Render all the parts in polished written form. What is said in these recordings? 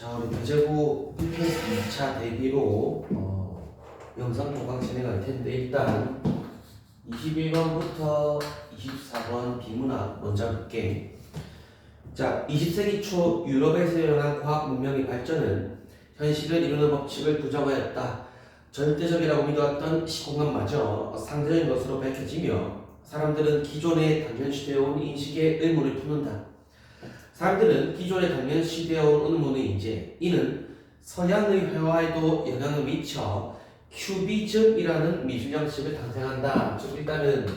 자, 우리 교재부 1패스 2차 대비로 영상 통강 진행할 텐데 일단 21번부터 24번 비문학 먼저 볼게. 자, 20세기 초 유럽에서 일어난 과학 문명의 발전은 현실을 이루는 법칙을 부정하였다. 절대적이라고 믿어왔던 시공간마저 상대적인 것으로 밝혀지며 사람들은 기존에 당연시되어 온 인식에 의문을 품는다. 사람들은 기존에 당연시되어 온 의문의 인재, 이는 서양의 회화에도 영향을 미쳐 큐비즘이라는 미술 양식을 탄생한다. 즉 일단은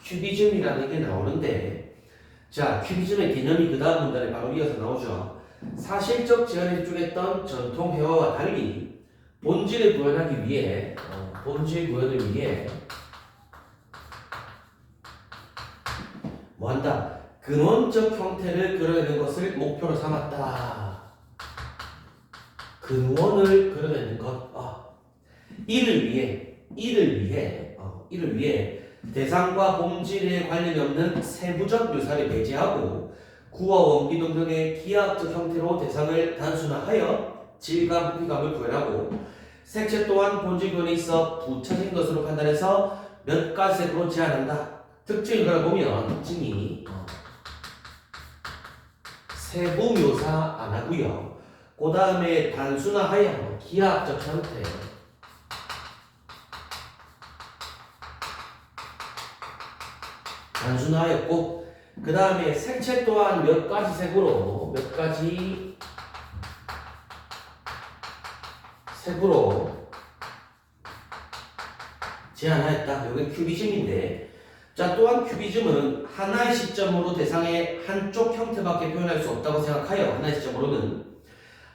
큐비즘이라는 게 나오는데, 자, 큐비즘의 개념이 그 다음 문단에 바로 이어서 나오죠. 사실적 제한에 집중했던 전통 회화와 달리 본질을 구현하기 위해 본질 구현을 위해 뭐한다? 근원적 형태를 그려내는 것을 목표로 삼았다. 근원을 그려내는 것. 이를 위해 대상과 본질에 관련이 없는 세부적 묘사를 배제하고 구와 원기둥 등의 기하학적 형태로 대상을 단순화하여 질감, 부피감을 구현하고 색채 또한 본질 구현에 있어 부차적인 것으로 판단해서 몇 가지 색으로 제한한다. 특징을 걸어보면 특징이 세부 묘사 안 하고요. 그 다음에 단순화하여 기하학적 형태, 단순화하였고, 그 다음에 색채 또한 몇 가지 색으로 제한하였다. 이게 큐비즘인데, 자, 또한 큐비즘은 하나의 시점으로 대상의 한쪽 형태밖에 표현할 수 없다고 생각하여 하나의 시점으로는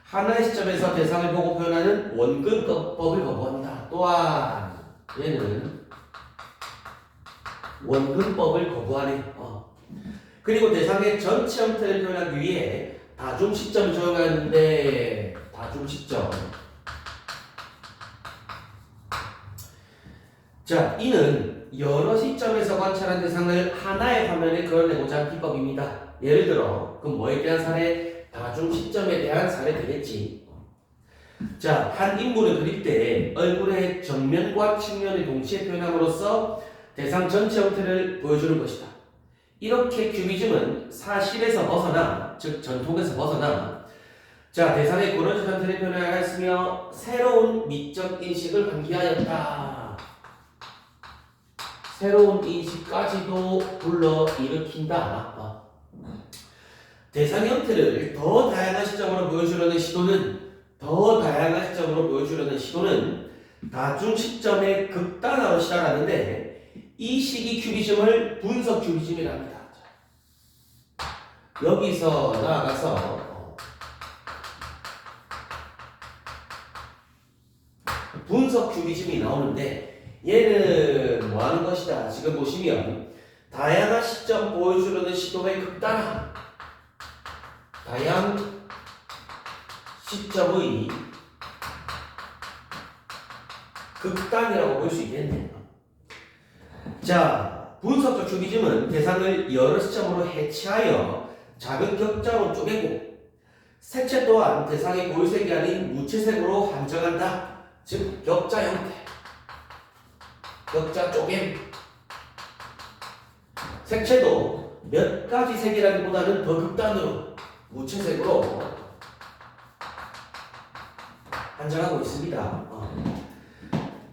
하나의 시점에서 대상을 보고 표현하는 원근법을 거부한다. 또한 얘는 원근법을 거부하네. 그리고 대상의 전체 형태를 표현하기 위해 다중 시점을 적용하는데, 다중 시점. 자, 이는 여러 시점에서 관찰한 대상을 하나의 화면에 그려내고자 한 기법입니다. 예를 들어, 그럼 뭐에 대한 사례? 다중 시점에 대한 사례 되겠지. 자, 한 인물을 그릴 때 얼굴의 정면과 측면을 동시에 표현함으로써 대상 전체 형태를 보여주는 것이다. 이렇게 큐비즘은 사실에서 벗어나, 즉 전통에서 벗어나, 자, 대상의 고려적 형태를 표현하였으며 새로운 미적 인식을 환기하였다. 새로운 인식까지도 불러일으킨다. 대상 형태를 더 다양한 시점으로 보여주려는 시도는 다중 시점의 극단화로 시작하는데, 이 시기 큐비즘을 분석 큐비즘이라 합니다. 여기서 나아가서 분석 큐비즘이 나오는데, 얘는 뭐 하는 것이다. 지금 보시면 다양한 시점 보여주려는 시도의 극단화, 다양한 시점의 극단이라고 볼 수 있겠네요. 자, 분석적 큐비즘은 대상을 여러 시점으로 해체하여 작은 격자로 쪼개고 색채 또한 대상의 고유색이 아닌 무채색으로 한정한다. 즉 격자 형태, 격자 쪼개. 색채도 몇 가지 색이라기보다는 더 극단으로 무채색으로 한정하고 있습니다.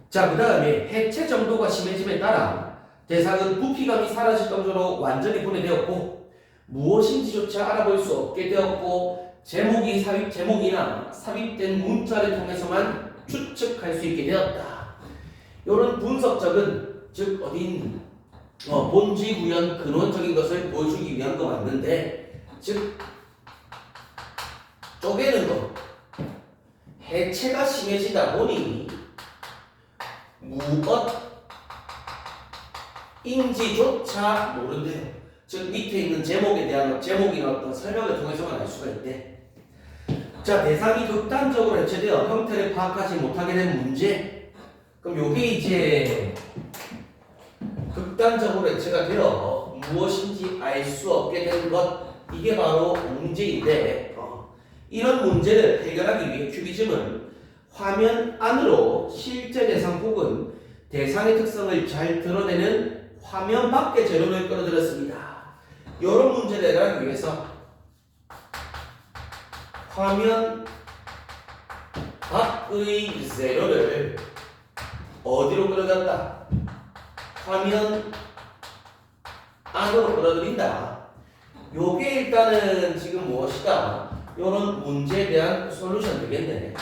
자, 그 다음에 해체 정도가 심해짐에 따라 대상은 부피감이 사라질 정도로 완전히 분해되었고 무엇인지조차 알아볼 수 없게 되었고 제목이나 삽입된 문자를 통해서만 추측할 수 있게 되었다. 이런 분석적은 즉 본질 구현 근원적인 것을 보여주기 위한 거 맞는데, 즉 쪼개는 거, 해체가 심해지다 보니 무엇인지조차 모른대요. 즉 밑에 있는 제목에 대한 제목이나 어떤 설명을 통해서만 알 수가 있대. 자, 대상이 극단적으로 해체되어 형태를 파악하지 못하게 된 문제. 그럼 요게 이제 극단적으로 해체가 되어 무엇인지 알 수 없게 된 것, 이게 바로 문제인데 이런 문제를 해결하기 위해 큐비즘은 화면 안으로 실제 대상 혹은 대상의 특성을 잘 드러내는 화면 밖의 재료를 끌어들였습니다. 이런 문제를 해결하기 위해서 화면 밖의 재료를 어디로 끌어들였다? 화면 안으로 끌어들인다. 요게 일단은 지금 무엇이다? 요런 문제에 대한 솔루션 되겠네.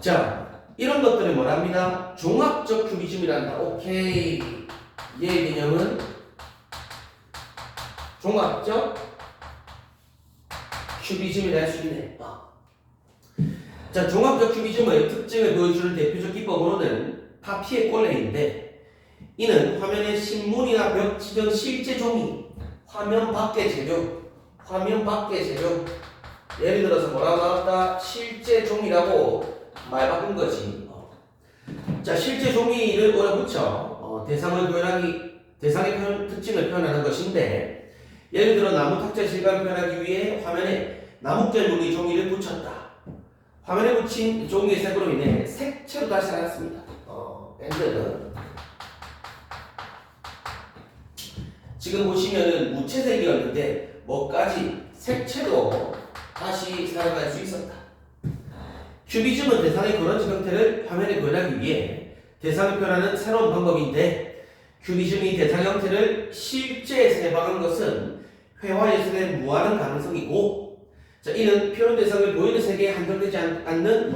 자, 이런 것들을 뭐랍니다? 종합적 큐비즘이란다. 오케이. 얘의 개념은 종합적 큐비즘이라 할 수 있네. 자, 종합적 큐비즘의 특징을 보여주는 대표적 기법으로는 파피의 꼴레인데, 이는 화면에 신문이나 벽지 등 실제 종이, 화면 밖의 재료, 예를 들어서 뭐라고 나왔다? 실제 종이라고 말 바꾼 거지. 자, 실제 종이를 올려붙여 대상의 특징을 표현하는 것인데, 예를 들어 나무 탁자 질감을 표현하기 위해 화면에 나뭇결 무늬 종이를 붙였다. 화면에 붙인 종이의 색으로 인해 색채로 다시 살았습니다. 밴드는 지금 보시면은 무채색이었는데 뭐까지 색채로 다시 살아갈 수 있었다. 큐비즘은 대상의 그런지 형태를 화면에 표현하기 위해 대상을 표현하는 새로운 방법인데, 큐비즘이 대상 형태를 실제에서 해방한 것은 회화예술의 무한한 가능성이고, 자, 이는 표현 대상을 보이는 세계에 한정되지 않는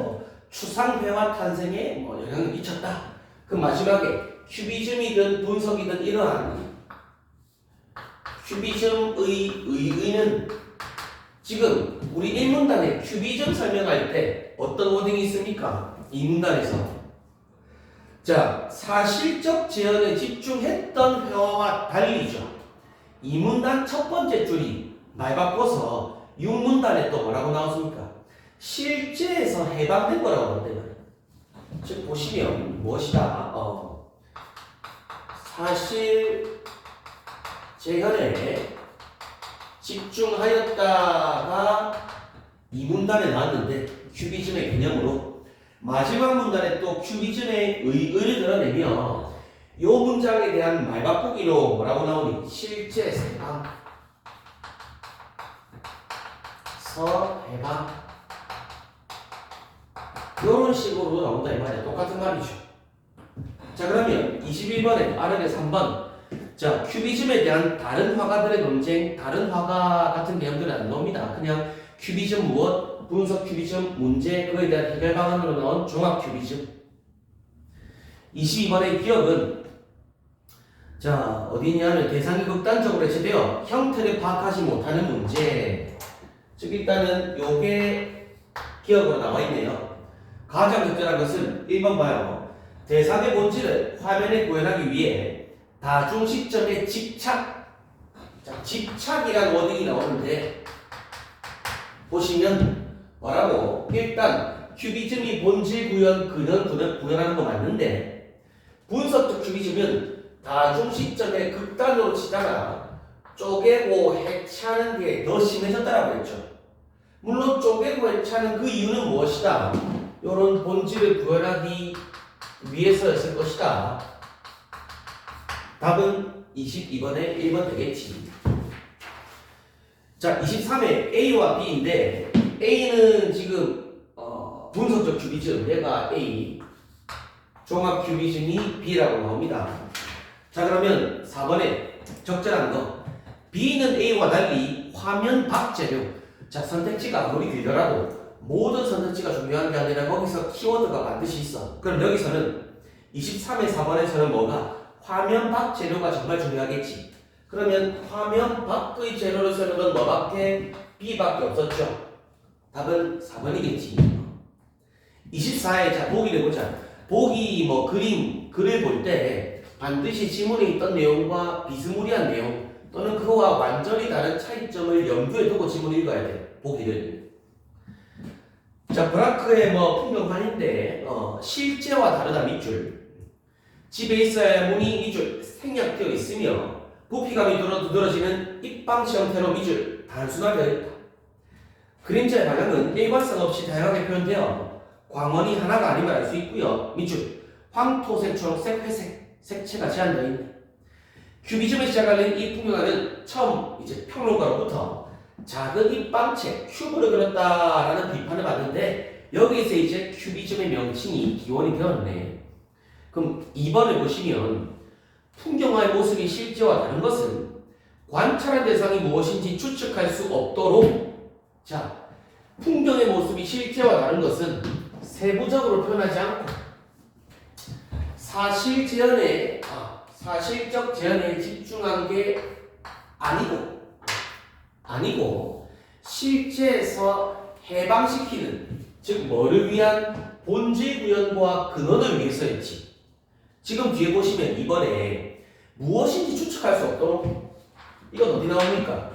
추상회화 탄생에 영향을 미쳤다. 그 마지막에 큐비즘이든 분석이든 이러한 큐비즘의 의의는 지금 우리 1문단에 큐비즘 설명할 때 어떤 워딩이 있습니까? 2문단에서 자, 사실적 재현에 집중했던 회화와 달리죠. 2문단 첫 번째 줄이 말 바꿔서 6문단에 또 뭐라고 나왔습니까? 실제에서 해방된 거라고 나왔대요. 즉 보시면 무엇이다? 사실 재현에 집중하였다가 2문단에 나왔는데 큐비즘의 개념으로 마지막 문단에 또 큐비즘의 의의를 드러내며 이 문장에 대한 말 바꾸기로 뭐라고 나오니? 실제 해방, 해방 이런 식으로 나온다 이 말이야. 똑같은 말이죠. 자, 그러면 21번에 아래에 3번. 자, 큐비즘에 대한 다른 화가들의 논쟁, 다른 화가 같은 개념들은 안 나옵니다. 그냥 큐비즘 무엇, 분석 큐비즘, 문제, 그에 대한 해결 방안으로 나온 종합 큐비즘. 22번의 기억은 자, 어디 있냐면 대상이 극단적으로 해체되어 형태를 파악하지 못하는 문제. 즉 일단은 요게 기억으로 나와 있네요. 가장 적절한 것은 1번 봐요. 대상의 본질을 화면에 구현하기 위해 다중 시점의 집착. 자, 집착이라는 워딩이 나오는데 보시면 뭐라고? 일단 큐비즘이 본질 구현, 근원 구현하는 거 맞는데, 분석적 큐비즘은 다중 시점의 극단으로 치다가 쪼개고 해체하는 게 더 심해졌다라고 했죠. 물론 쪼개고 해체하는 그 이유는 무엇이다? 이런 본질을 구현하기 위해서였을 것이다. 답은 22번에 1번 되겠지. 자, 23회 A와 B인데 A는 지금 분석적 큐비즘, 얘가 A, 종합 큐비즘이 B라고 나옵니다. 자, 그러면 4번에 적절한 거. B는 A와 달리 화면 밖 재료. 자, 선택지가 아무리 길더라도 모든 선택지가 중요한 게 아니라 거기서 키워드가 반드시 있어. 그럼 여기서는 23회 4번에서는 뭐가? 화면 밖 재료가 정말 중요하겠지. 그러면 화면 밖의 재료를 쓰는 건 뭐밖에? B밖에 없었죠. 답은 4번이겠지. 24회 자, 보기를 보자. 보기 그림, 글을 볼 때 반드시 지문에 있던 내용과 비스무리한 내용 또는 그와 완전히 다른 차이점을 염두에 두고 지문을 읽어야 돼. 보기를. 자, 브라크의 풍경환인데 실제와 다르다 밑줄. 집에 있어야 문이 2줄 생략되어 있으며 부피감이 두드러지는 입방치 형태로 밑줄 단순하게 그렸다. 그림자의 방향은 일관성 없이 다양하게 표현되어 광원이 하나가 아님을 알 수 있고요. 밑줄 황토색, 초록색, 회색 색채가 제한되어 있네. 큐비즘에 시작하는 이 풍경화는 처음 이제 평론가로부터 작은 입방체 큐브를 그렸다라는 비판을 받는데 여기서 이제 큐비즘의 명칭이 기원이 되었네. 그럼 2번을 보시면 풍경화의 모습이 실제와 다른 것은 관찰한 대상이 무엇인지 추측할 수 없도록 자 풍경의 모습이 실제와 다른 것은 세부적으로 표현하지 않고 사실적 재현에 집중한 게 아니고 실제에서 해방시키는 즉 뭐를 위한 본질 구현과 근원을 위해서였지. 지금 뒤에 보시면 이번에 무엇인지 추측할 수 없도록 이건 어디 나옵니까?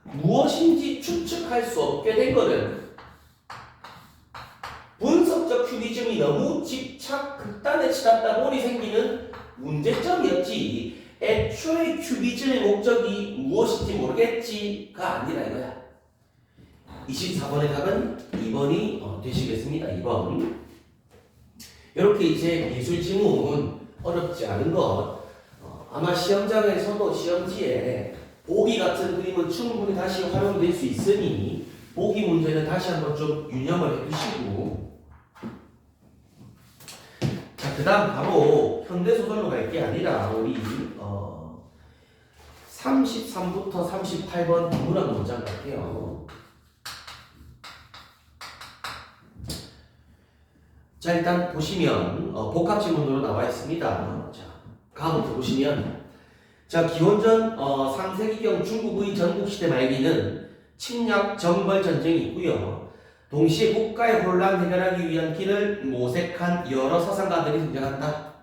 무엇인지 추측할 수 없게 된 거는 분석적 큐비즘이 너무 집착 극단에 치닫다 보니 생기는 문제점이었지 애초에 큐비즘의 목적이 무엇인지 모르겠지가 아니라 이거야. 24번의 답은 2번이 되시겠습니다. 2번. 이렇게 이제 미술 지문 어렵지 않은 것 아마 시험장에서도 시험지에 보기 같은 그림은 충분히 다시 활용될 수 있으니 보기 문제는 다시 한번 좀 유념을 해두시고 자, 그 다음 바로 현대소설로 갈 게 아니라 우리 33부터 38번 동물학 문장 갈게요. 자, 일단 보시면 복합 지문으로 나와 있습니다. 자, 가부터 보시면 자, 기원전 3세기경 중국의 전국시대 말기는 침략 정벌 전쟁이 있고요. 동시에 국가의 혼란 해결하기 위한 길을 모색한 여러 사상가들이 등장한다.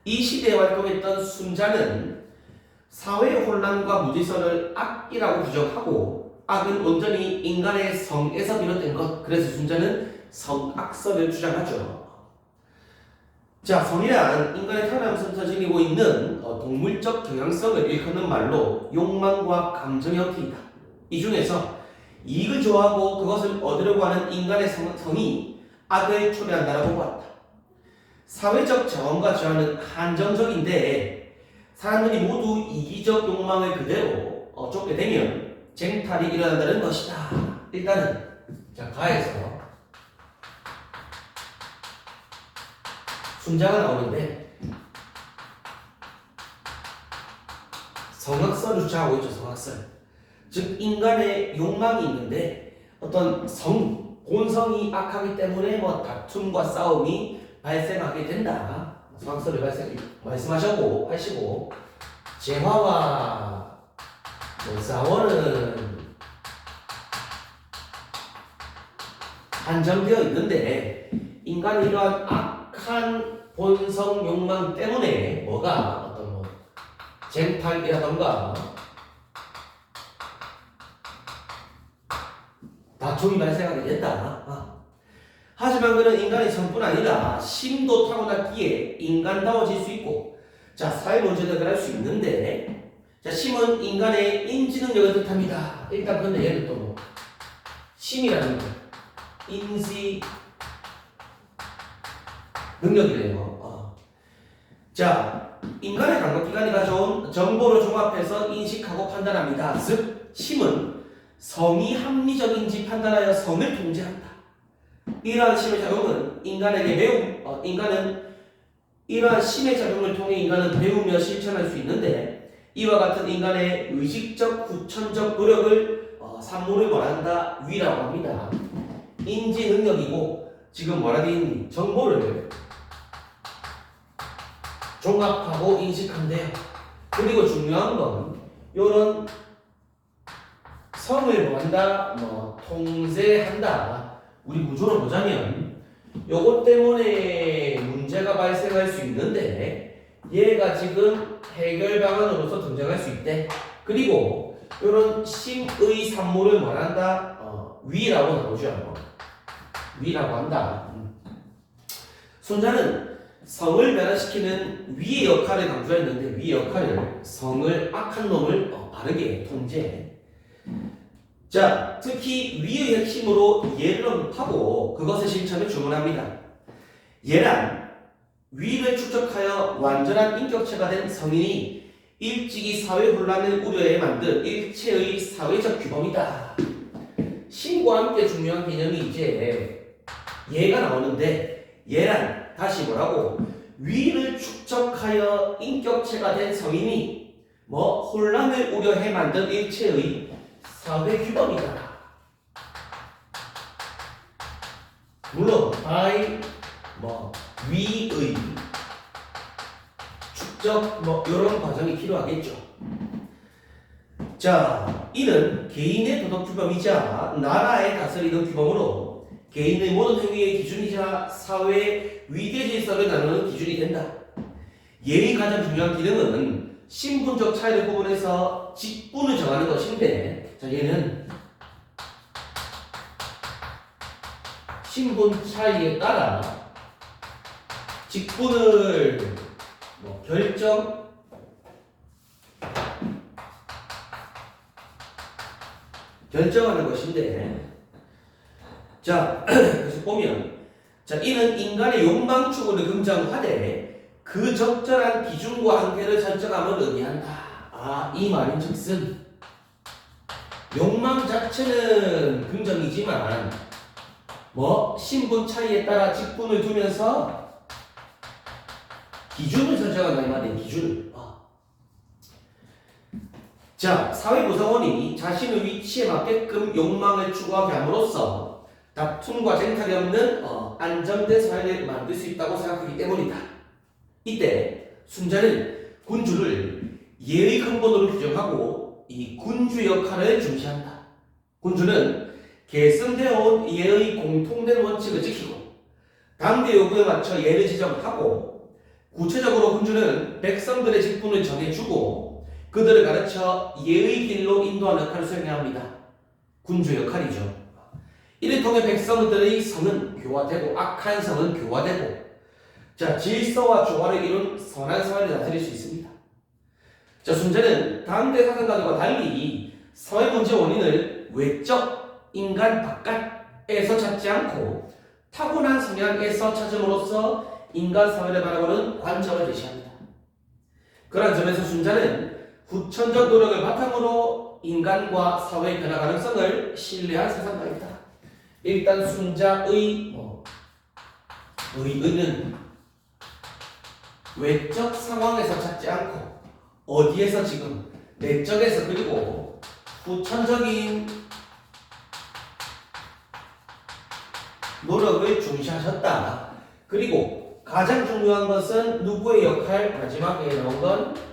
이 시대에 활동했던 순자는 사회의 혼란과 무질서를 악이라고 부정하고 악은 온전히 인간의 성에서 비롯된 것. 그래서 순자는 성악설을 주장하죠. 자, 성이란 인간의 태어나면서부터 지니고 있는 동물적 경향성을 일컫는 말로 욕망과 감정의 형태이다. 이 중에서 이익을 좋아하고 그것을 얻으려고 하는 인간의 성이 악을 초래한다라고 보았다. 사회적 자원과 저항은 한정적인데 사람들이 모두 이기적 욕망을 그대로 쫓게 되면 쟁탈이 일어난다는 것이다. 일단은 자, 가에서 순자가 나오는데 성악설을 주장하고 있죠. 성악설. 즉 인간의 욕망이 있는데 어떤 본성이 악하기 때문에 다툼과 싸움이 발생하게 된다. 성악설을 말씀하시고 재화와 싸워는 한정되어 있는데 인간이 이러한 악한 본성 욕망 때문에 뭐가 어떤 쟁탈이라던가 다툼이 발생하게 된다. 하지만 그는 인간의 성뿐 아니라 심도 타고났기에 인간다워질 수 있고 자, 사회 문제도 해결할 수 있는데 자, 심은 인간의 인지 능력을 뜻합니다. 일단 근데 얘는 또 심이라는 거 인지 능력이래요. 자, 인간의 감각기관이 가져온 정보를 종합해서 인식하고 판단합니다. 즉, 심은 성이 합리적인지 판단하여 성을 통제한다. 이러한 심의 작용은 이러한 심의 작용을 통해 인간은 배우며 실천할 수 있는데 이와 같은 인간의 의식적, 후천적 노력을 산모를 말한다 위라고 합니다. 인지 능력이고 지금 뭐라 되어 있니? 정보를 종합하고 인식한대요. 그리고 중요한 건 요런 성을 뭐한다? 통제한다. 우리 구조를 보자면 요것 때문에 문제가 발생할 수 있는데 얘가 지금 해결 방안으로서 등장할 수 있대. 그리고 요런 심의 산모를 말한다? 위라고 나오죠. 위라고 한다. 순자는 성을 변화시키는 위의 역할을 강조했는데 위의 역할을 성을 악한 놈을 바르게 통제. 자, 특히 위의 핵심으로 예를 언급하고 그것의 실천을 주문합니다. 예란 위를 축적하여 완전한 인격체가 된 성인이 일찍이 사회 혼란을 우려해 만든 일체의 사회적 규범이다. 신과 함께 중요한 개념이 이제 예가 나오는데 예란 다시 뭐라고? 위를 축적하여 인격체가 된 성인이 혼란을 우려해 만든 일체의 사회 규범이다. 물론 by 위의 축적 이런 과정이 필요하겠죠. 자, 이는 개인의 도덕 규범이자 나라의 다스리는 규범으로 개인의 모든 행위의 기준이자 사회의 위계 질서를 나누는 기준이 된다. 예의 가장 중요한 기능은 신분적 차이를 구분해서 직분을 정하는 것인데, 자, 얘는 신분 차이에 따라 직분을 결정하는 것인데, 자, 그래서 보면, 자, 이는 인간의 욕망 추구를 긍정하되 그 적절한 기준과 한계를 설정함을 의미한다. 이 말인즉슨 욕망 자체는 긍정이지만 신분 차이에 따라 직분을 두면서 기준을 설정한다 이 말이에요. 기준을. 자, 사회 구성원이 자신의 위치에 맞게끔 욕망을 추구하게 함으로써 다툼과 쟁탈이 없는 안정된 사회를 만들 수 있다고 생각하기 때문이다. 이때 순자는 군주를 예의 근본으로 규정하고 이 군주 역할을 중시한다. 군주는 계승되어 온 예의 공통된 원칙을 지키고 당대 요구에 맞춰 예를 지정하고 구체적으로 군주는 백성들의 직분을 정해주고 그들을 가르쳐 예의 길로 인도하는 역할을 수행해야 합니다. 군주 역할이죠. 이를 통해 백성들의 성은 교화되고 악한 성은 교화되고, 자, 질서와 조화를 이룬 선한 사회를 다스릴 수 있습니다. 자, 순자는 당대 사상가들과 달리 사회 문제 원인을 외적 인간 바깥에서 찾지 않고 타고난 성향에서 찾음으로써 인간 사회를 바라보는 관점을 제시합니다. 그러한 점에서 순자는 후천적 노력을 바탕으로 인간과 사회의 변화 가능성을 신뢰한 사상가입니다. 일단 순자의 의의는 외적 상황에서 찾지 않고 어디에서 지금 내적에서 그리고 후천적인 노력을 중시하셨다. 그리고 가장 중요한 것은 누구의 역할, 마지막에 나온 건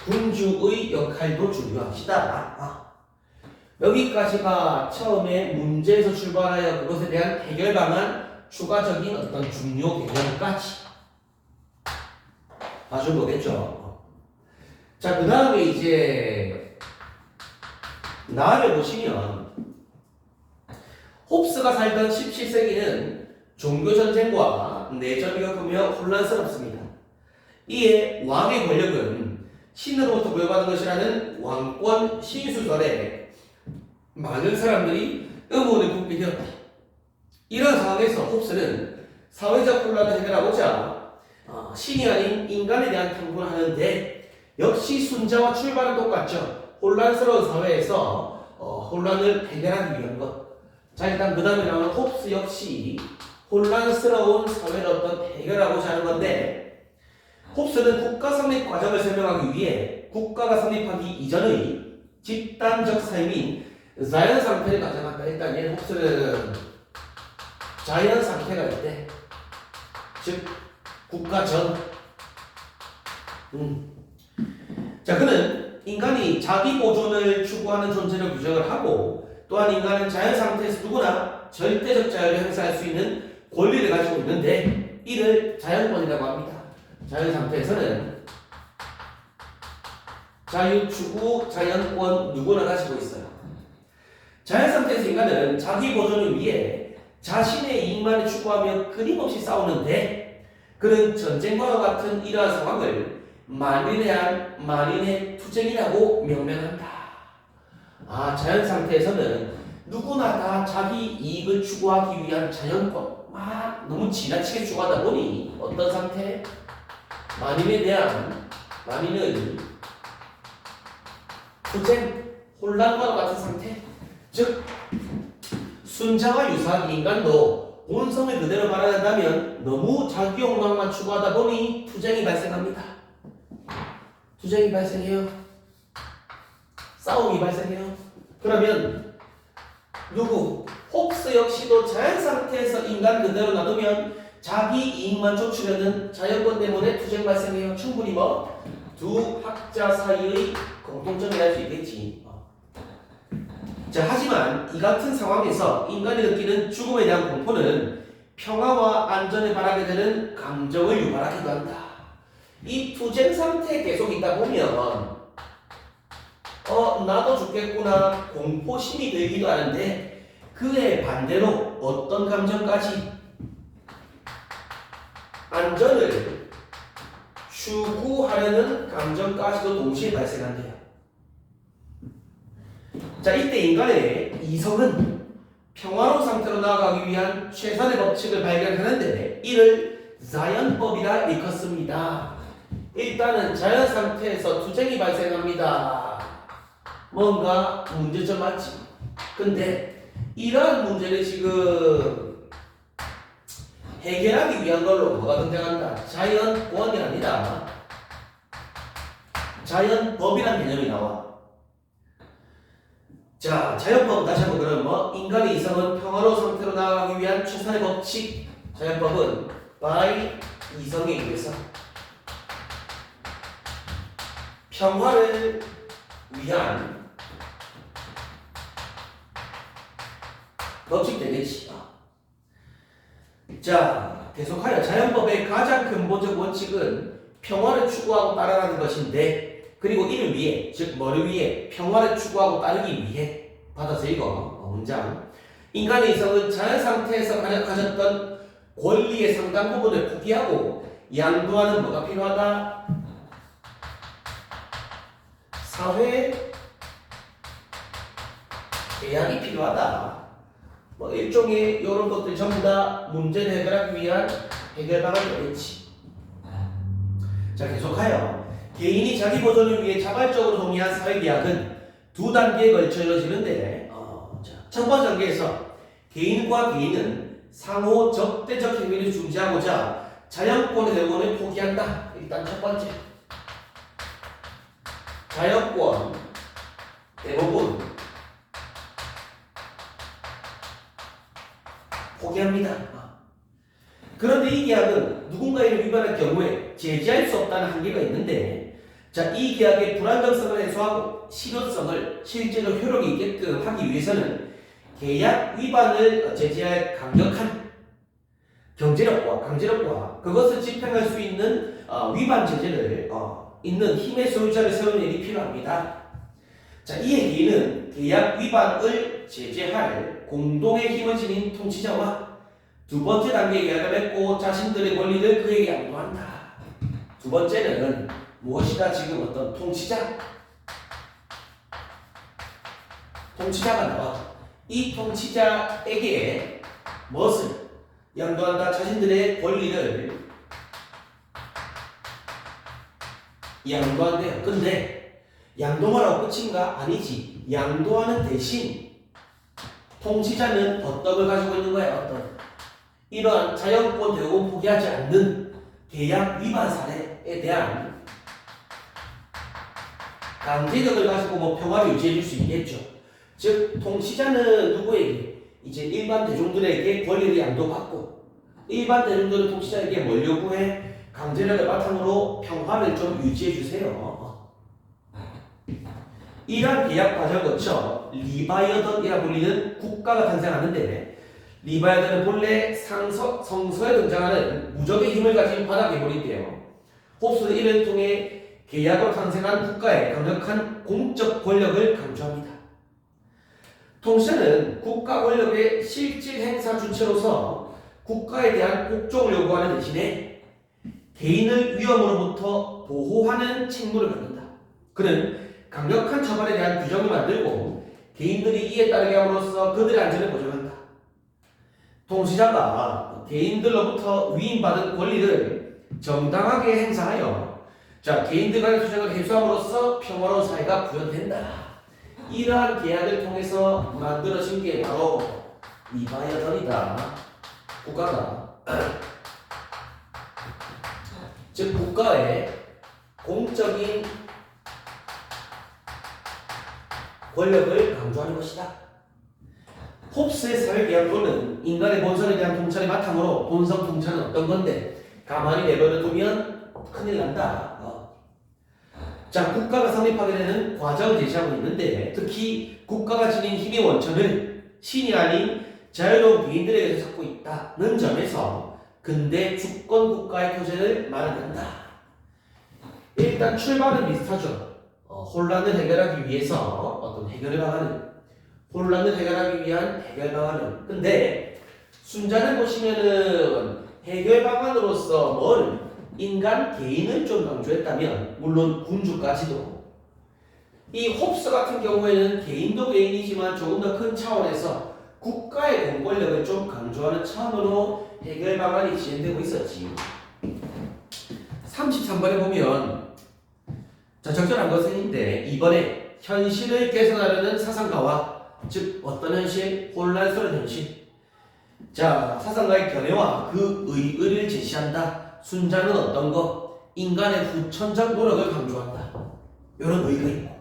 군주의 역할도 중요합시다. 여기까지가 처음에 문제에서 출발하여 그것에 대한 해결 방안, 추가적인 어떤 중요 개념까지 봐준 거겠죠. 자, 그 다음에 이제 나를 보시면 홉스가 살던 17세기는 종교전쟁과 내전이 겪으며 혼란스럽습니다. 이에 왕의 권력은 신으로부터 부여받은 것이라는 왕권 신수설에 많은 사람들이 의문을 품게 되었다. 이런 상황에서 홉스는 사회적 혼란을 해결하고자 신이 아닌 인간에 대한 탐구를 하는데, 역시 순자와 출발은 똑같죠. 혼란스러운 사회에서 혼란을 해결하기 위한 것. 자, 일단 그 다음에 나오는 홉스 역시 혼란스러운 사회를 어떤 해결하고자 하는 건데, 홉스는 국가 성립 과정을 설명하기 위해 국가가 성립하기 이전의 집단적 삶인 자연 상태를 가정한다. 일단 얘는 홉스는 자연 상태가 있대. 즉 국가 전. 자, 그는 인간이 자기 보존을 추구하는 존재를 규정을 하고, 또한 인간은 자연 상태에서 누구나 절대적 자유를 행사할 수 있는 권리를 가지고 있는데 이를 자연권이라고 합니다. 자연 상태에서는 자유 추구, 자연권 누구나 가지고 있어요. 자연 상태에서 인간은 자기 보존을 위해 자신의 이익만을 추구하며 끊임없이 싸우는데 그는 전쟁과 같은 이러한 상황을 만인의 투쟁이라고 명명한다. 자연 상태에서는 누구나 다 자기 이익을 추구하기 위한 자연권 너무 지나치게 추구하다 보니 어떤 상태? 만인의 투쟁, 혼란과 같은 상태. 즉 순자와 유사하게 인간도 본성을 그대로 발현한다면 너무 자기 욕망만 추구하다 보니 투쟁이 발생합니다. 투쟁이 발생해요. 싸움이 발생해요. 그러면 홉스 역시도 자연 상태에서 인간 그대로 놔두면 자기 이익만 쫓으려는 자연권 때문에 투쟁 발생해요. 충분히 두 학자 사이의 공통점이랄 수 있겠지. 하지만 이 같은 상황에서 인간이 느끼는 죽음에 대한 공포는 평화와 안전을 바라게 되는 감정을 유발하기도 한다. 이 투쟁 상태에 계속 있다 보면 나도 죽겠구나 공포심이 들기도 하는데 그에 반대로 어떤 감정까지 안전을 추구하려는 감정까지도 동시에 발생한대요. 이때 인간의 이성은 평화로운 상태로 나아가기 위한 최선의 법칙을 발견하는데 이를 자연법이라 일컫습니다. 일단은 자연 상태에서 투쟁이 발생합니다. 뭔가 문제점 맞지? 근데 이러한 문제를 지금 해결하기 위한 걸로 뭐가 등장한다? 자연권이 아니다. 자연법이라는 개념이 나와. 자연법 다시 한번 그러면 인간의 이성은 평화로운 상태로 나아가기 위한 최선의 법칙. 자연법은 by 이성에 의해서 평화를 위한 법칙 되겠지. 계속하여 자연법의 가장 근본적 원칙은 평화를 추구하고 따라가는 것인데 그리고 이를 위해 즉 뭐를 위해 평화를 추구하고 따르기 위해 받아서 읽어 문장 인간의 이성은 자연 상태에서 가졌던 권리의 상당 부분을 포기하고 양도하는 뭐가 필요하다? 사회 계약이 필요하다. 일종의 이런 것들 전부 다 문제를 해결하기 위한 해결 방안이 되겠지. 계속하여 개인이 자기 보존을 위해 자발적으로 동의한 사회계약은 두 단계에 걸쳐 이루어지는데 첫 번째 단계에서 개인과 개인은 상호 적대적 행위를 중지하고자 자연권의 대부분을 포기한다. 일단 첫 번째 자연권 대부분 포기합니다. 그런데 이 계약은 누군가를 위반할 경우에 제지할 수 없다는 한계가 있는데 이 계약의 불안정성을 해소하고 실효성을 실제로 효력이 있게끔 하기 위해서는 계약 위반을 제지할 강력한 경제력과 강제력과 그것을 집행할 수 있는 위반 제재를 있는 힘의 소유자를 세우는 일이 필요합니다. 이에 개인은 계약 위반을 제재할 공동의 힘을 지닌 통치자와 두 번째 단계의 계약을 맺고 자신들의 권리를 그에게 양도한다. 두 번째는 무엇이다? 지금 어떤 통치자가 나와. 이 통치자에게 무엇을 양도한다? 자신들의 권리를 양도한대요. 근데 양도만 하고 끝인가? 아니지. 양도하는 대신 통치자는 어떤 걸 가지고 있는 거야? 어떤 이러한 자연권 대우를 포기하지 않는 계약 위반 사례에 대한 강제력을 가지고 평화를 유지해 줄 수 있겠죠. 즉 통치자는 누구에게? 이제 일반 대중들에게 권리를 양도받고 일반 대중들은 통치자에게 뭘 요구해? 강제력을 바탕으로 평화를 좀 유지해 주세요. 이러한 계약 과정을 거쳐 리바이어던이라 불리는 국가가 탄생하는데 리바이어던은 본래 성서에 등장하는 무적의 힘을 가진 바다 괴물인데요. 홉스는 이를 통해 계약으로 탄생한 국가의 강력한 공적 권력을 강조합니다. 통치자는 국가 권력의 실질 행사 주체로서 국가에 대한 복종을 요구하는 대신에 개인을 위험으로부터 보호하는 책무를 갖는다. 그는 강력한 처벌에 대한 규정을 만들고 개인들이 이에 따르게 함으로써 그들의 안전을 보장한다. 통치자가 개인들로부터 위임받은 권리를 정당하게 행사하여 개인들 간의 투쟁을 해소함으로써 평화로운 사회가 구현된다. 이러한 계약을 통해서 만들어진 게 바로 리바이어던이다. 국가가 즉 국가의 공적인 권력을 강조하는 것이다. 홉스의 사회계약론은 인간의 본성에 대한 통찰이 바탕으로 본성 통찰은 어떤 건데 가만히 내버려 두면 큰일 난다. 국가가 성립하게 되는 과정을 제시하고 있는데 특히 국가가 지닌 힘의 원천을 신이 아닌 자유로운 개인들에게서 찾고 있다는 점에서 근대 주권 국가의 표제를 말한다. 일단 출발은 비슷하죠. 혼란을 해결하기 위해서 어떤 해결의 방안을 혼란을 해결하기 위한 해결 방안을 근데 순자를 보시면은 해결 방안으로서 뭘 인간 개인을 좀 강조했다면 물론 군주까지도 이 홉스 같은 경우에는 개인도 개인이지만 조금 더 큰 차원에서 국가의 공권력을 좀 강조하는 차원으로 해결 방안이 진행되고 있었지. 33번에 보면 적절한 것은인데 이번에 현실을 개선하려는 사상가와 즉 어떤 현실? 혼란스러운 현실. 사상가의 견해와 그 의의를 제시한다. 순자는 어떤 거? 인간의 후천적 노력을 강조한다. 이런 의의가 있고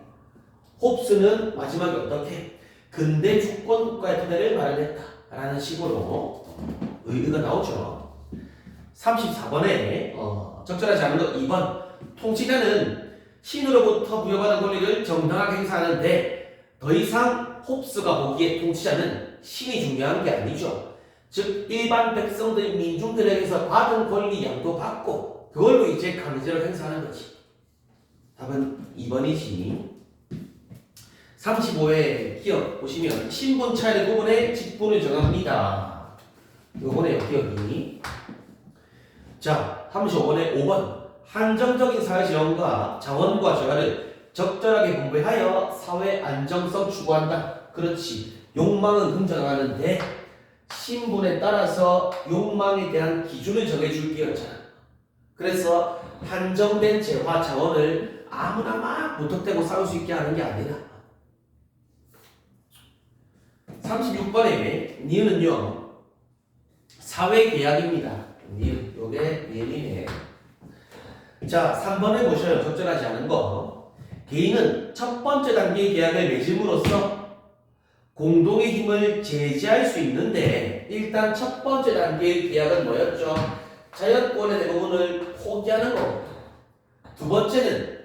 홉스는 마지막에 어떻게? 근대 주권 국가의 토대를 마련했다. 라는 식으로 의의가 나오죠. 34번에 적절하지 않은 거 2번 통치자는 신으로부터 부여받은 권리를 정당하게 행사하는데 더 이상 홉스가 보기에 통치자는 신이 중요한 게 아니죠. 즉 일반 백성들 민중들에게서 받은 권리 양도 받고 그걸로 이제 강제로 행사하는 거지. 답은 2번이지. 35회 기억 보시면 신분 차이를 구분해 직분을 정합니다. 요거네요 기억이. 35번에 5번 한정적인 사회지원과 자원과 재화를 적절하게 분배하여 사회 안정성 추구한다. 그렇지. 욕망은 긍정하는데 신분에 따라서 욕망에 대한 기준을 정해줄 게였잖아. 그래서 한정된 재화 자원을 아무나 막 무턱대고 쌓을 수 있게 하는 게 아니라 36번에 니은은요 사회계약입니다. 니은 요게 니은이네. 3번을 보셔요. 적절하지 않은 거. 개인은 첫 번째 단계의 계약을 맺음으로써 공동의 힘을 제지할 수 있는데 일단 첫 번째 단계의 계약은 뭐였죠? 자연권의 대부분을 포기하는 거고 두 번째는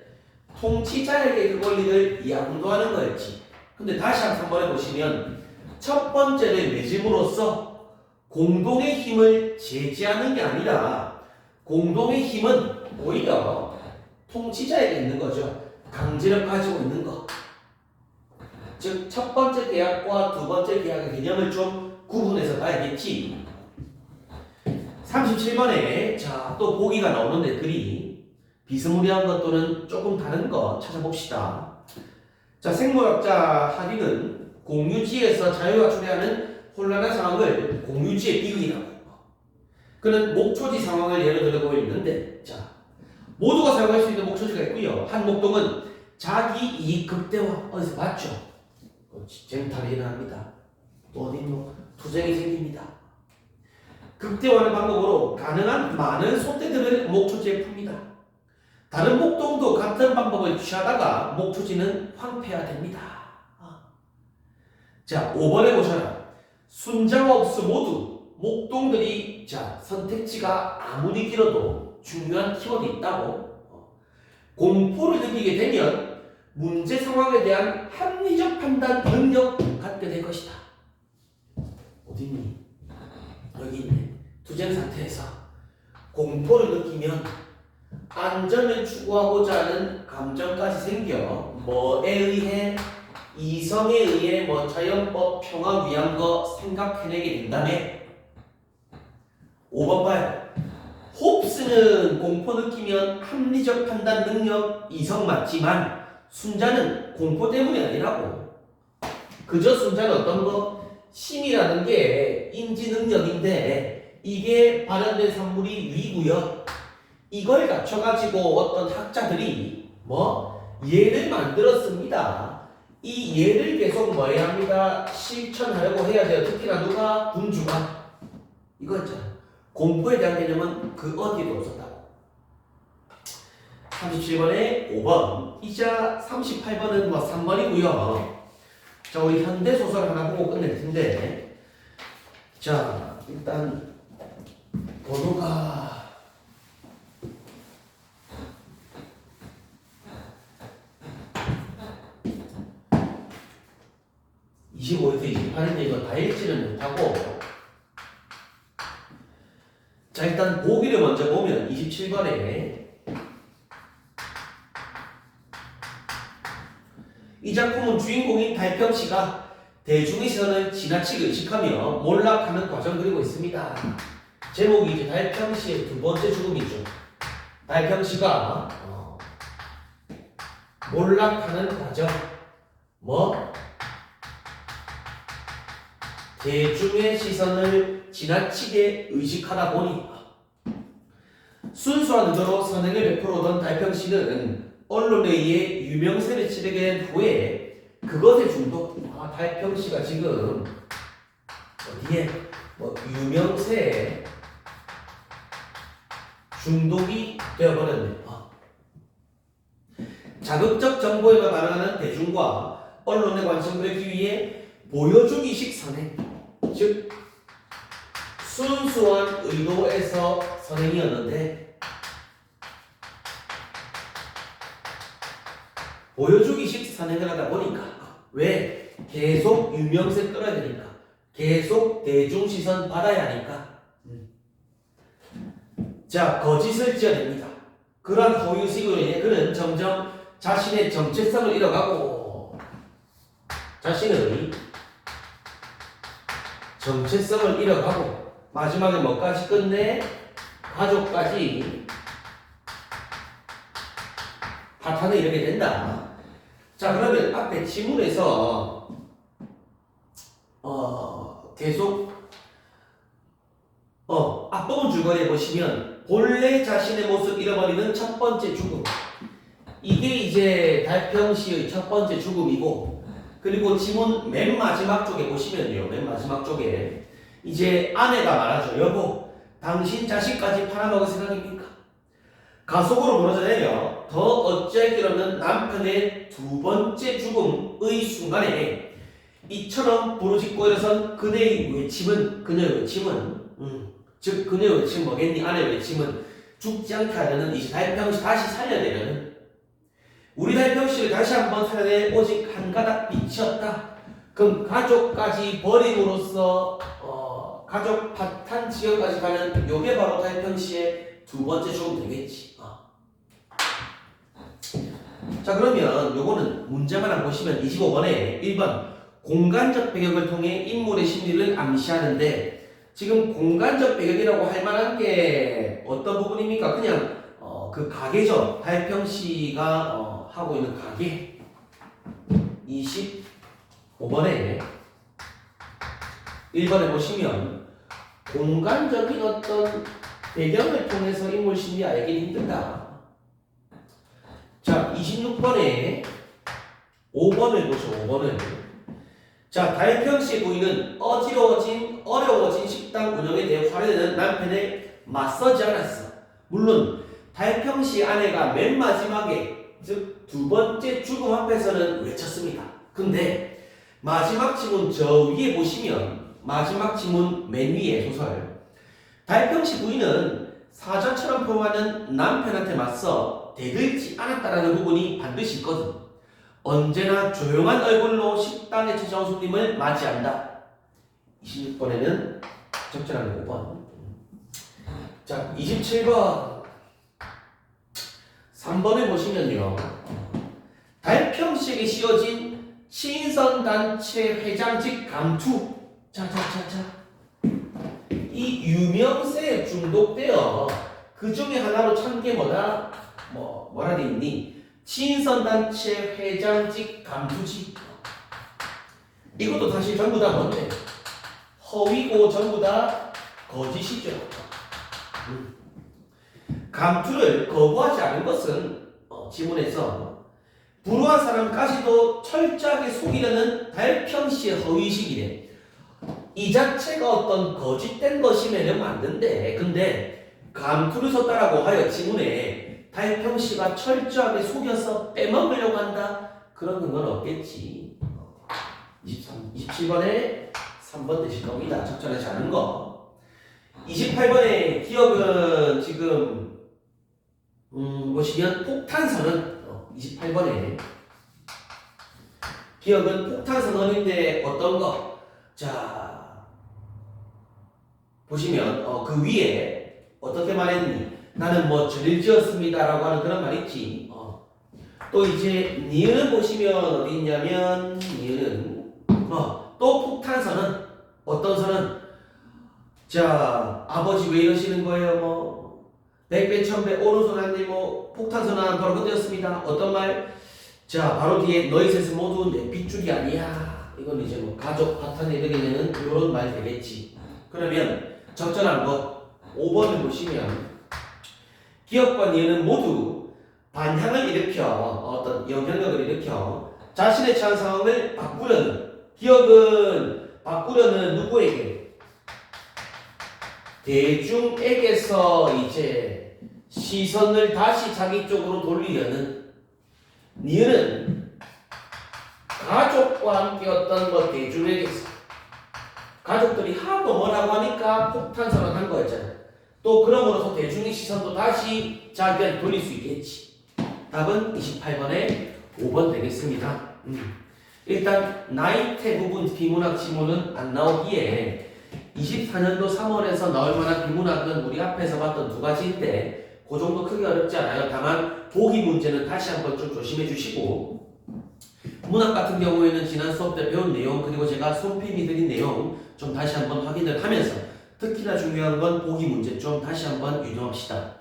통치자에게 그 권리를 양도하는 거였지. 근데 다시 한 번 보시면 첫 번째를 맺음으로써 공동의 힘을 제지하는 게 아니라 공동의 힘은 오히려 통치자에게 있는 거죠. 강제력 가지고 있는 거. 즉 첫 번째 계약과 두 번째 계약의 개념을 좀 구분해서 봐야겠지. 37번에 또 보기가 나오는데 글이 비스무리한 것 또는 조금 다른 거 찾아봅시다. 생물학자 하디는 공유지에서 자유가 초래하는 혼란한 상황을 공유지의 비극이라고. 그는 목초지 상황을 예로 들고 있는데 모두가 사용할 수 있는 목초지가 있고요. 한 목동은 자기 이익 극대화 어디서 봤죠? 쟁탈이 일어납니다. 또 어디 투쟁이 생깁니다. 극대화하는 방법으로 가능한 많은 소떼들을 목초지에 풉니다. 다른 목동도 같은 방법을 취하다가 목초지는 황폐화됩니다. 5번에 보셔라. 순자와 홉스 모두 목동들이 선택지가 아무리 길어도 중요한 키워드 있다고. 공포를 느끼게 되면 문제 상황에 대한 합리적 판단 능력 갖게 될 것이다. 어딨니? 여기 있네. 투쟁 상태에서 공포를 느끼면 안전을 추구하고자 하는 감정까지 생겨 뭐에 의해 이성에 의해 뭐 자연법 평화 위한 거 생각해내게 된다네. 5번 봐요. 홉스는 공포 느끼면 합리적 판단 능력 이성 맞지만 순자는 공포 때문이 아니라고. 그저 순자는 어떤 거? 심이라는 게 인지 능력인데 이게 발현된 산물이 위고요. 이걸 갖춰가지고 어떤 학자들이 뭐 예를 만들었습니다. 이 예를 계속 뭐 해야 합니다. 실천하려고 해야 돼요. 특히나 누가? 군주가. 이거 있잖아. 공포에 대한 개념은 그 어디에도 없었다고. 37번에 5번 이자 38번은 뭐 3번이고요. 자, 우리 현대소설 하나 보고 끝낼 텐데, 자, 일단 번호가 25에서 28인데 이거 다 읽지는 못하고, 자, 일단 보기를 먼저 보면 27번에 이 작품은 주인공인 달평씨가 대중의 시선을 지나치게 의식하며 몰락하는 과정을 그리고 있습니다. 제목이 이제 달평씨의 두 번째 죽음이죠. 달평씨가 몰락하는 과정, 뭐 대중의 시선을 지나치게 의식하다 보니 순수한 의도로 선행을 베풀어오던 달평씨는 언론에 의해 유명세를 치르게 된 후에 그것에 중독. 달평씨가 지금 어디에 뭐 유명세에 중독이 되어버렸네. 자극적 정보에만 반응하는 대중과 언론의 관심을 끌기 위해 보여주기식 선행, 즉 순수한 의도에서 선행이었는데 보여주기식 선행을 하다 보니까 왜? 계속 유명세 끌어야 되니까, 계속 대중시선 받아야 하니까 자, 거짓을 지어냅니다. 그러한 허위의식으로 인해 그는 점점 자신의 정체성을 잃어가고 마지막에 뭐까지 끝내? 가족까지 파탄에 이르게 된다. 자, 그러면 앞에 지문에서 계속 앞부분 줄거리에 보시면 본래 자신의 모습 잃어버리는 첫 번째 죽음, 이게 이제 달평씨의 첫 번째 죽음이고, 그리고 지문 맨 마지막 쪽에 보시면요, 맨 마지막 쪽에 이제 아내가 말하죠. 여보, 당신 자식까지 팔아먹을 생각입니까? 가속으로 무너져 내려 더 어찌할 길 없는 남편의 두 번째 죽음의 순간에 이처럼 부르짖고 일어선 그녀의 외침은 즉 그녀의 외침 뭐겠니? 아내의 외침은 죽지 않게 하려는 이제 달평씨 다시 살려내려는, 우리 달평씨를 다시 한번 살려내 오직 한 가닥 빛이었다. 그럼 가족까지 버림으로써 가족 파탄 지역까지 가는 요게 바로 달평씨의 두 번째 죽음 되겠지. 자, 그러면 요거는 문제만 한번 보시면 25번에 1번 공간적 배경을 통해 인물의 심리를 암시하는데, 지금 공간적 배경이라고 할 만한 게 어떤 부분입니까? 그냥 그 가게죠. 달평씨가 하고 있는 가게. 25번에 1번에 보시면 공간적인 어떤 배경을 통해서 인물 심리 알기 힘들다. 자, 26번에 5번을 보시죠. 5번을. 자, 달평씨의 부인은 어려워진 식당 운영에 대해 화를 내는 남편에 맞서지 않았어. 물론 달평씨 아내가 맨 마지막에, 즉 두 번째 죽음 앞에서는 외쳤습니다. 근데 마지막 지문 저 위에 보시면, 마지막 지문 맨 위에 소설, 달평씨 부인은 사자처럼 포옹하는 남편한테 맞서 대들지 않았다라는 부분이 반드시 있거든. 언제나 조용한 얼굴로 식당에 찾아온 손님을 맞이한다. 26번에는 적절한 5번. 자, 27번 3번에 보시면요, 달평씨에게 씌워진 친선단체 회장직 감투. 자자자자. 이 유명세에 중독되어 그 중에 하나로 찾는 게 뭐다? 뭐라 돼 있니? 친선단체 회장직 감투직. 이것도 사실 전부 다 뭔데? 허위고 전부 다 거짓이죠. 감투를 거부하지 않은 것은 지문에서 불우한 사람까지도 철저하게 속이려는 달평시의 허위식이래. 이 자체가 어떤 거짓된 것이면 맞는데, 근데 감투를 썼다라고 하여 지문에 달평시가 철저하게 속여서 빼먹으려고 한다? 그런 건 없겠지. 27번에 3번 되실 겁니다. 적절하지 않은 거. 28번에 기억은 지금 보시면 폭탄선언. 28번에 기억은 폭탄선언인데 어떤 거? 자, 보시면 그 위에 어떻게 말했니? 나는 뭐 죄를 지었습니다 라고 하는 그런 말 있지. 또 이제 니은은 보시면 어디 있냐면 니은은 또 폭탄선언. 어떤 선언? 자, 아버지 왜 이러시는 거예요? 백배 천배 오른손 안돼 폭탄선언 바로 그때였습니다. 어떤 말? 자, 바로 뒤에 너희 셋은 모두 내 빗줄이 아니야. 이건 이제 가족 파탄에 이르게 되는 이런 말 되겠지. 그러면 적절한 거 5번을 보시면 기억과 니은은 모두 반향을 일으켜 어떤 영향력을 일으켜 자신의 처한 상황을 바꾸려는, 기억은 바꾸려는 누구에게? 대중에게서 이제 시선을 다시 자기 쪽으로 돌리려는, 니은은 가족과 함께 어떤 대중에게서 가족들이 하도 뭐라고 하니까 폭탄선언 한 거였잖아. 또 그럼으로써 대중의 시선도 다시 자기한테 돌릴 수 있겠지. 답은 28번에 5번 되겠습니다. 일단 나이테 부분 비문학 지문은 안 나오기에 24년도 3월에서 나올 만한 비문학은 우리 앞에서 봤던 두 가지인데 그 정도 크게 어렵지 않아요. 다만 보기 문제는 다시 한번 좀 조심해 주시고, 문학 같은 경우에는 지난 수업 때 배운 내용 그리고 제가 손필이 드린 내용 좀 다시 한번 확인을 하면서 특히나 중요한 건 보기 문제 좀 다시 한번 유념합시다.